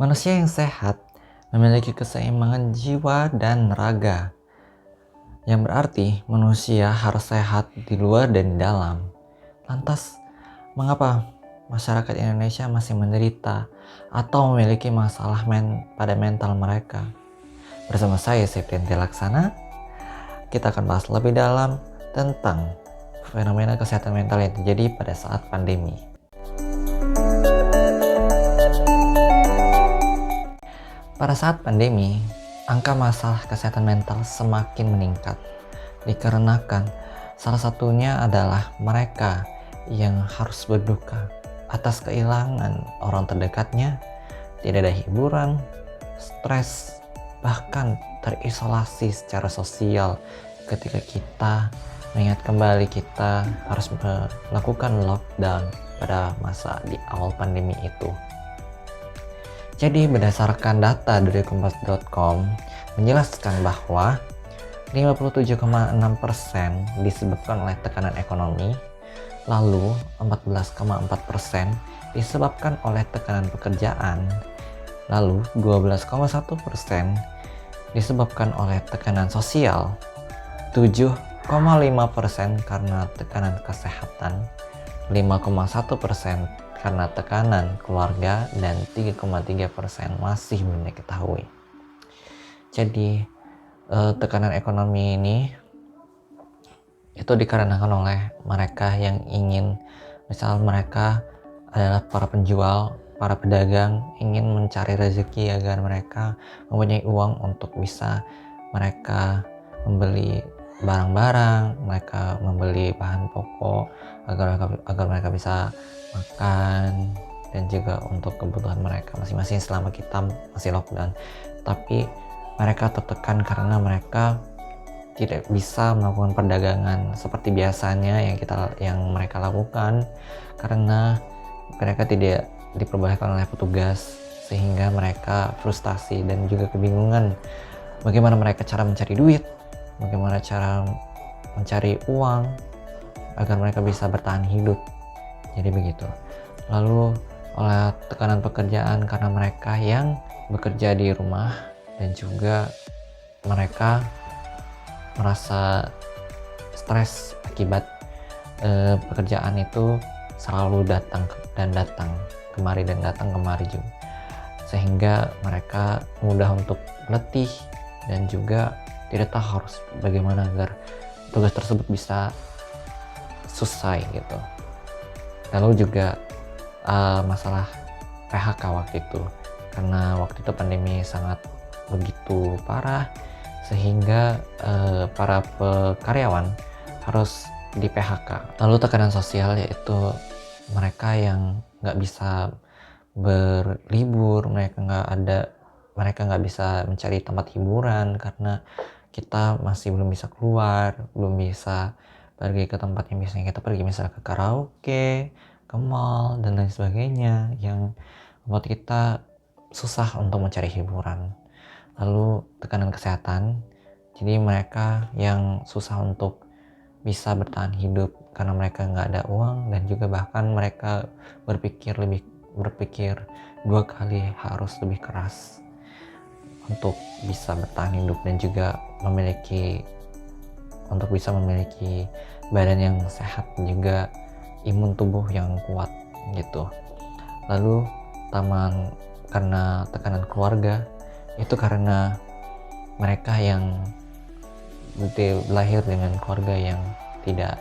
Manusia yang sehat memiliki keseimbangan jiwa dan raga, yang berarti manusia harus sehat di luar dan di dalam. Lantas, mengapa masyarakat Indonesia masih menderita atau memiliki masalah pada mental mereka? Bersama saya, Septian Laksana, kita akan bahas lebih dalam tentang fenomena kesehatan mental yang terjadi pada saat pandemi. Pada saat pandemi, angka masalah kesehatan mental semakin meningkat dikarenakan salah satunya adalah mereka yang harus berduka atas kehilangan orang terdekatnya, tidak ada hiburan, stres, bahkan terisolasi secara sosial ketika kita mengingat kembali kita harus melakukan lockdown pada masa di awal pandemi itu. Jadi berdasarkan data dari kompas.com menjelaskan bahwa 57,6% disebabkan oleh tekanan ekonomi, lalu 14,4% disebabkan oleh tekanan pekerjaan, lalu 12,1% disebabkan oleh tekanan sosial, 7,5% karena tekanan kesehatan, 5,1% karena tekanan keluarga, dan 3,3% masih belum diketahui. Jadi tekanan ekonomi ini itu dikarenakan oleh mereka yang ingin, misal mereka adalah para penjual, para pedagang ingin mencari rezeki agar mereka mempunyai uang untuk bisa mereka membeli barang-barang, mereka membeli bahan pokok agar mereka bisa makan, dan juga untuk kebutuhan mereka masing-masing selama kita masih lockdown. Tapi mereka tertekan karena mereka tidak bisa melakukan perdagangan seperti biasanya yang mereka lakukan, karena mereka tidak diperbolehkan oleh petugas, sehingga mereka frustasi dan juga kebingungan bagaimana mereka cara mencari duit, bagaimana cara mencari uang agar mereka bisa bertahan hidup. Jadi begitu. Lalu oleh tekanan pekerjaan karena mereka yang bekerja di rumah, dan juga mereka merasa stres akibat pekerjaan itu selalu datang kemari juga, sehingga mereka mudah untuk letih dan juga tidak tahu harus bagaimana agar tugas tersebut bisa selesai gitu. Lalu juga masalah PHK waktu itu, karena waktu itu pandemi sangat begitu parah sehingga para karyawan harus di PHK. Lalu tekanan sosial, yaitu mereka yang nggak bisa berlibur, mereka nggak bisa mencari tempat hiburan karena kita masih belum bisa keluar, belum bisa pergi ke tempat yang biasanya kita pergi, misalnya ke karaoke, ke mall, dan lain sebagainya, yang membuat kita susah untuk mencari hiburan. Lalu tekanan kesehatan, jadi mereka yang susah untuk bisa bertahan hidup karena mereka nggak ada uang, dan juga bahkan mereka berpikir dua kali harus lebih keras untuk bisa bertahan hidup dan juga bisa memiliki badan yang sehat dan juga imun tubuh yang kuat gitu. Lalu karena tekanan keluarga, itu karena mereka yang lahir dengan keluarga yang tidak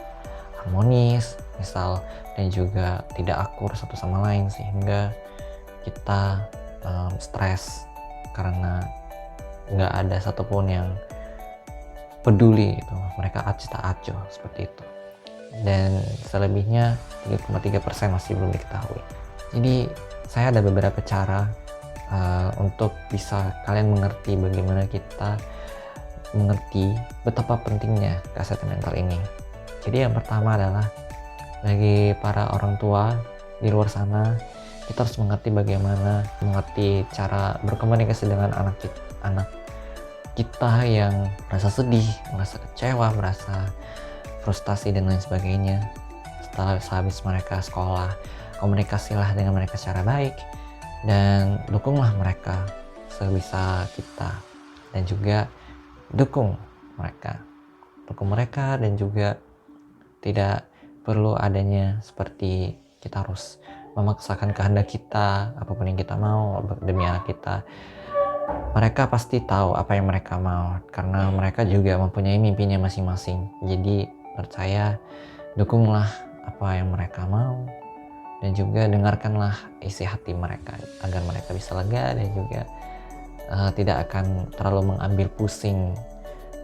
harmonis misal, dan juga tidak akur satu sama lain, sehingga kita stres karena nggak ada satupun yang peduli gitu. Mereka acuh tak acuh seperti itu, dan selebihnya 3,3% masih belum diketahui. Jadi saya ada beberapa cara untuk bisa kalian mengerti bagaimana kita mengerti betapa pentingnya kesehatan mental ini. Jadi yang pertama adalah bagi para orang tua di luar sana, kita harus mengerti cara berkomunikasi dengan anak kita yang merasa sedih, merasa kecewa, merasa frustasi dan lain sebagainya. Setelah habis mereka sekolah, komunikasilah dengan mereka secara baik, dan dukunglah mereka sebisa kita, dan juga dukung mereka dan juga tidak perlu adanya seperti kita harus memaksakan kehendak kita, apapun yang kita mau demi anak kita. Mereka pasti tahu apa yang mereka mau karena mereka juga mempunyai mimpinya masing-masing. Jadi menurut saya, dukunglah apa yang mereka mau dan juga dengarkanlah isi hati mereka agar mereka bisa lega dan juga tidak akan terlalu mengambil pusing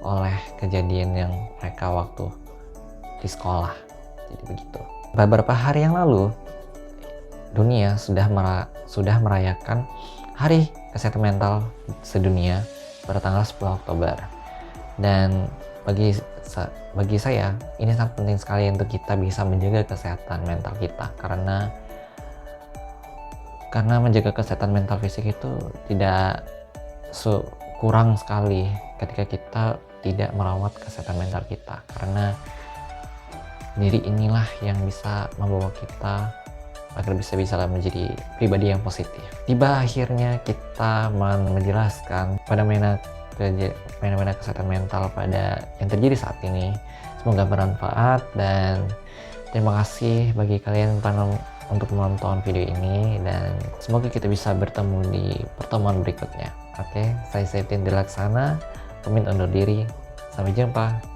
oleh kejadian yang mereka waktu di sekolah. Jadi begitu. Beberapa hari yang lalu dunia sudah merayakan Hari Kesehatan Mental Sedunia pada tanggal 10 Oktober. Dan bagi saya ini sangat penting sekali untuk kita bisa menjaga kesehatan mental kita, karena menjaga kesehatan mental fisik itu tidak kurang sekali ketika kita tidak merawat kesehatan mental kita, karena diri inilah yang bisa membawa kita agar bisa menjadi pribadi yang positif. Tiba akhirnya kita menjelaskan fenomena kesehatan mental pada yang terjadi saat ini. Semoga bermanfaat dan terima kasih bagi kalian untuk menonton video ini, dan semoga kita bisa bertemu di pertemuan berikutnya. Oke, saya Septian Dilaksana, pamit undur diri. Sampai jumpa.